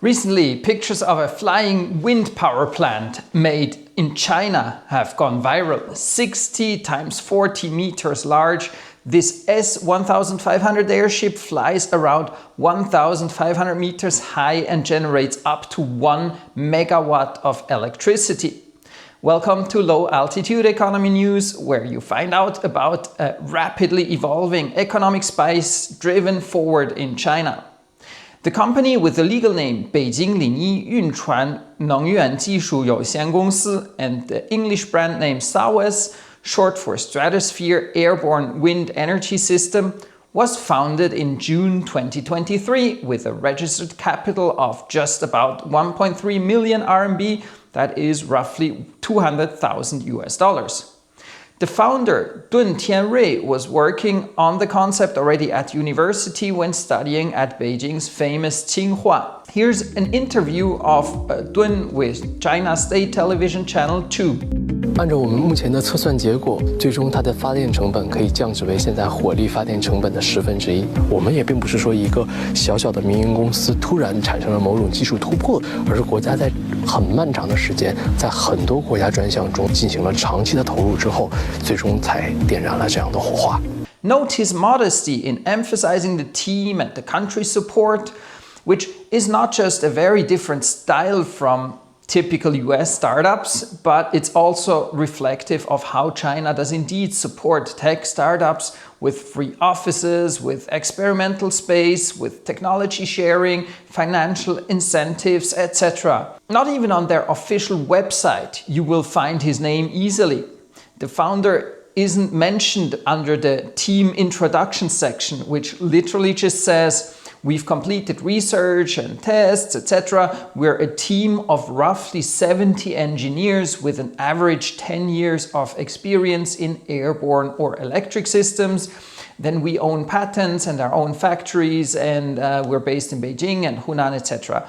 Recently, pictures of a flying wind power plant made in China have gone viral. 60 times 40 meters large, this S-1500 airship flies around 1,500 meters high and generates up to 1 megawatt of electricity. Welcome to Low Altitude Economy News, where you find out about a rapidly evolving economic spice driven forward in China. The company with the legal name Beijing Linyi Yunchuan Nengyuan Jishu Youxian Gongsi and the English brand name SAWES, short for Stratosphere Airborne Wind Energy System, was founded in June 2023 with a registered capital of just about 1.3 million RMB, that is roughly $200,000. The founder, Dun Tianrui, was working on the concept already at university when studying at Beijing's famous Tsinghua. Here's an interview of Dun with China State Television Channel 2. 按照我们目前的测算结果，最终它的发电成本可以降至为现在火力发电成本的1/10。我们也并不是说一个小小的民营公司突然产生了某种技术突破，而是国家在很漫长的时间，在很多国家专项中进行了长期的投入之后，最终才点燃了这样的火花。 Note his modesty in emphasizing the team and the country's support, which is not just a very different style from typical US startups, but it's also reflective of how China does indeed support tech startups with free offices, with experimental space, with technology sharing, financial incentives, etc. Not even on their official website you will find his name easily. The founder isn't mentioned under the team introduction section, which literally just says, we've completed research and tests, etc. We're a team of roughly 70 engineers with an average 10 years of experience in airborne or electric systems. Then we own patents and our own factories, and we're based in Beijing and Hunan, etc.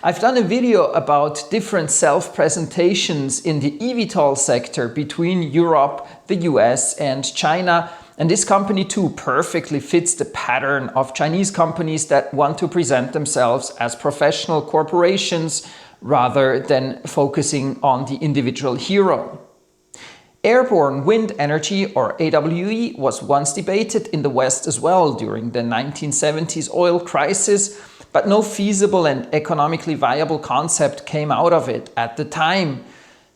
I've done a video about different self-presentations in the eVTOL sector between Europe, the US and China. And this company too perfectly fits the pattern of Chinese companies that want to present themselves as professional corporations rather than focusing on the individual hero. Airborne wind energy, or AWE, was once debated in the West as well during the 1970s oil crisis, but no feasible and economically viable concept came out of it at the time.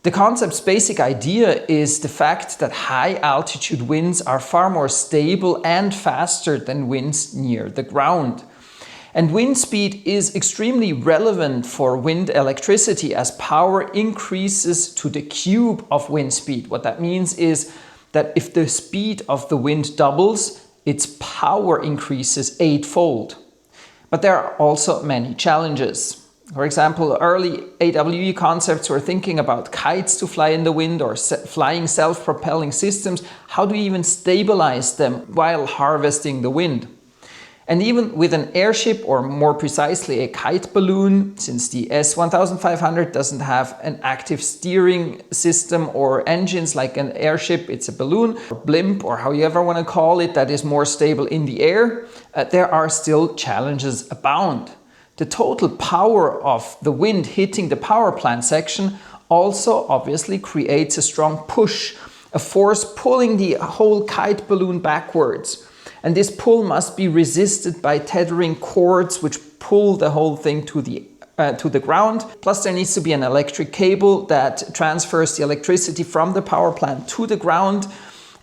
The concept's basic idea is the fact that high-altitude winds are far more stable and faster than winds near the ground. And wind speed is extremely relevant for wind electricity as power increases to the cube of wind speed. What that means is that if the speed of the wind doubles, its power increases 8-fold. But there are also many challenges. For example, early AWE concepts were thinking about kites to fly in the wind or flying self-propelling systems. How do you even stabilize them while harvesting the wind? And even with an airship, or more precisely a kite balloon, since the S-1500 doesn't have an active steering system or engines like an airship, it's a balloon, or blimp, or however you want to call it, that is more stable in the air, there are still challenges abound. The total power of the wind hitting the power plant section also obviously creates a strong push, a force pulling the whole kite balloon backwards. And this pull must be resisted by tethering cords which pull the whole thing to the ground. Plus there needs to be an electric cable that transfers the electricity from the power plant to the ground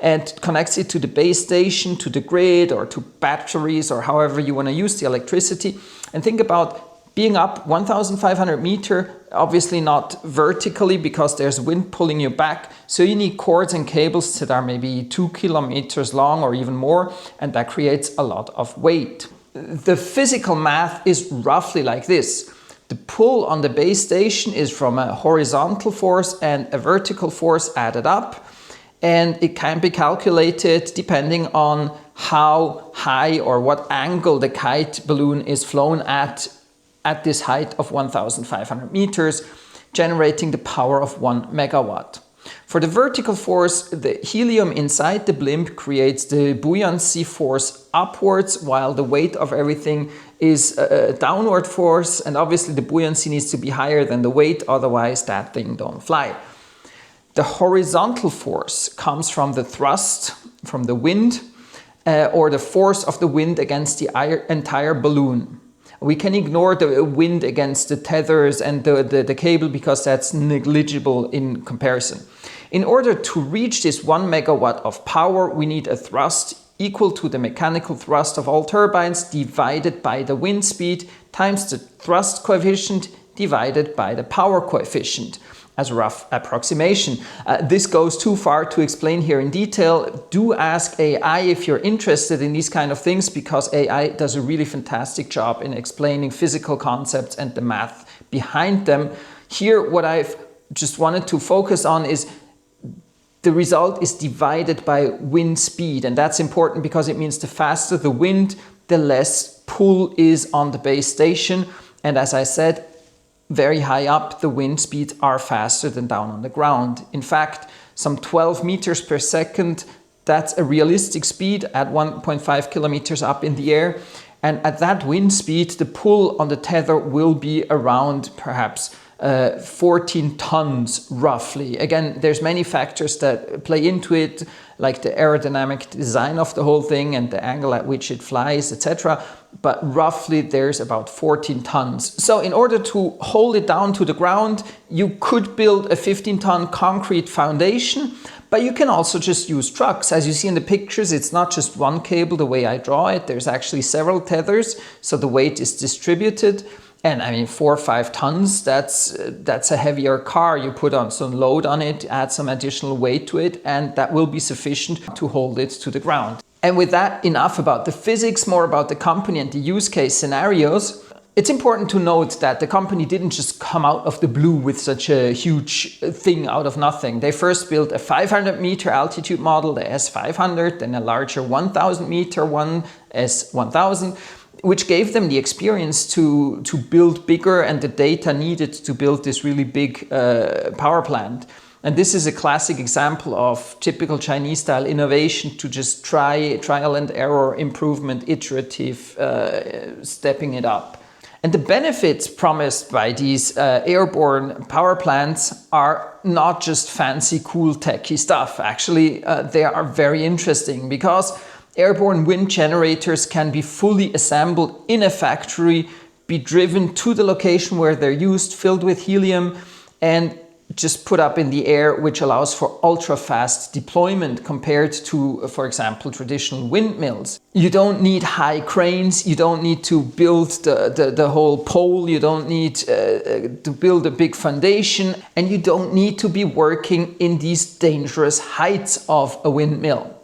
and connects it to the base station, to the grid, or to batteries, or however you want to use the electricity. And think about being up 1,500 meters, obviously not vertically because there's wind pulling you back. So you need cords and cables that are maybe 2 kilometers long or even more, and that creates a lot of weight. The physical math is roughly like this. The pull on the base station is from a horizontal force and a vertical force added up. And it can be calculated depending on how high or what angle the kite balloon is flown at this height of 1,500 meters, generating the power of 1 megawatt. For the vertical force, the helium inside the blimp creates the buoyancy force upwards, while the weight of everything is a downward force, and obviously the buoyancy needs to be higher than the weight, otherwise that thing don't fly. The horizontal force comes from the thrust, from the wind, or the force of the wind against the entire balloon. We can ignore the wind against the tethers and the cable because that's negligible in comparison. In order to reach this 1 megawatt of power, we need a thrust equal to the mechanical thrust of all turbines divided by the wind speed times the thrust coefficient divided by the power coefficient. As a rough approximation. This goes too far to explain here in detail. Do ask AI if you're interested in these kind of things, because AI does a really fantastic job in explaining physical concepts and the math behind them. Here, what I've just wanted to focus on is the result is divided by wind speed, and that's important because it means the faster the wind, the less pull is on the base station. And as I said, very high up, the wind speeds are faster than down on the ground. In fact, some 12 meters per second, that's a realistic speed at 1.5 kilometers up in the air. And at that wind speed, the pull on the tether will be around perhaps 14 tons roughly. Again, there's many factors that play into it, like the aerodynamic design of the whole thing and the angle at which it flies, etc. But roughly there's about 14 tons. So in order to hold it down to the ground, you could build a 15-ton concrete foundation, but you can also just use trucks. As you see in the pictures, it's not just one cable the way I draw it. There's actually several tethers, so the weight is distributed. And I mean, 4 or 5 tons, that's a heavier car. You put on some load on it, add some additional weight to it, and that will be sufficient to hold it to the ground. And with that, enough about the physics, more about the company and the use case scenarios. It's important to note that the company didn't just come out of the blue with such a huge thing out of nothing. They first built a 500-meter altitude model, the S500, then a larger 1,000-meter one, S1000, which gave them the experience to build bigger and the data needed to build this really big power plant. And this is a classic example of typical Chinese-style innovation, to just trial and error, improvement, iterative, stepping it up. And the benefits promised by these airborne power plants are not just fancy, cool, techy stuff. Actually, they are very interesting, because airborne wind generators can be fully assembled in a factory, be driven to the location where they're used, filled with helium, and just put up in the air, which allows for ultra-fast deployment compared to, for example, traditional windmills. You don't need high cranes, you don't need to build the whole pole, you don't need to build a big foundation, and you don't need to be working in these dangerous heights of a windmill.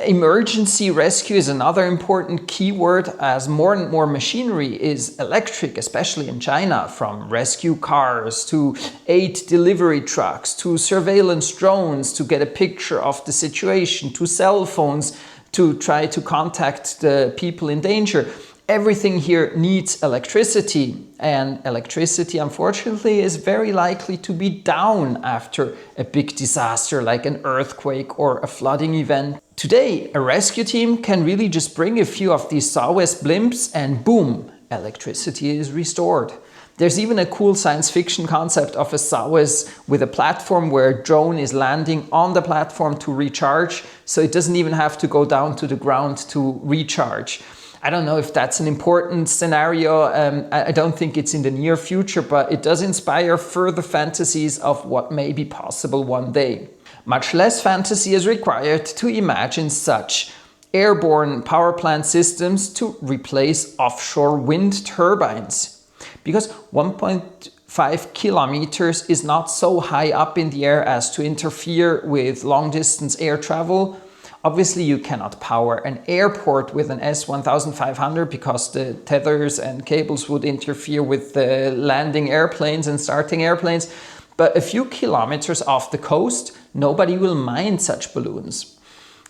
Emergency rescue is another important keyword, as more and more machinery is electric, especially in China, from rescue cars to aid delivery trucks to surveillance drones to get a picture of the situation, to cell phones to try to contact the people in danger. Everything here needs electricity, and electricity, unfortunately, is very likely to be down after a big disaster like an earthquake or a flooding event. Today, a rescue team can really just bring a few of these Southwest blimps and boom, electricity is restored. There's even a cool science fiction concept of a Southwest with a platform where a drone is landing on the platform to recharge, so it doesn't even have to go down to the ground to recharge. I don't know if that's an important scenario. I don't think it's in the near future, but it does inspire further fantasies of what may be possible one day. Much less fantasy is required to imagine such airborne power plant systems to replace offshore wind turbines. Because 1.5 kilometers is not so high up in the air as to interfere with long-distance air travel. Obviously, you cannot power an airport with an S1500 because the tethers and cables would interfere with the landing airplanes and starting airplanes. But a few kilometers off the coast, nobody will mind such balloons.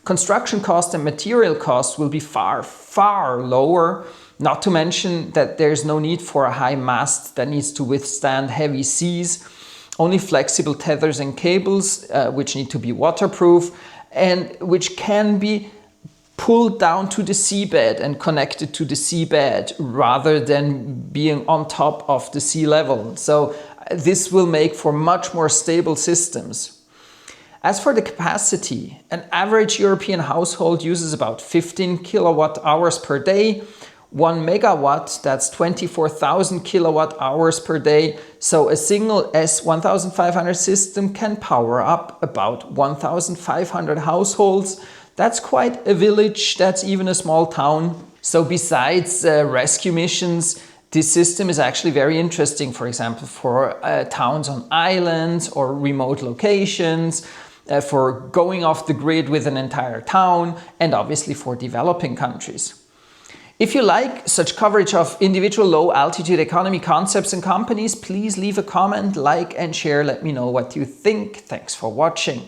Construction cost and material costs will be far, far lower. Not to mention that there's no need for a high mast that needs to withstand heavy seas. Only flexible tethers and cables, which need to be waterproof, and which can be pulled down to the seabed and connected to the seabed rather than being on top of the sea level. So this will make for much more stable systems. As for the capacity, an average European household uses about 15 kilowatt hours per day. 1 megawatt, that's 24,000 kilowatt hours per day. So a single S1500 system can power up about 1,500 households. That's quite a village, that's even a small town. So besides rescue missions, this system is actually very interesting, for example, for towns on islands or remote locations, for going off the grid with an entire town, and obviously for developing countries. If you like such coverage of individual low altitude economy concepts and companies, please leave a comment, like and share. Let me know what you think. Thanks for watching.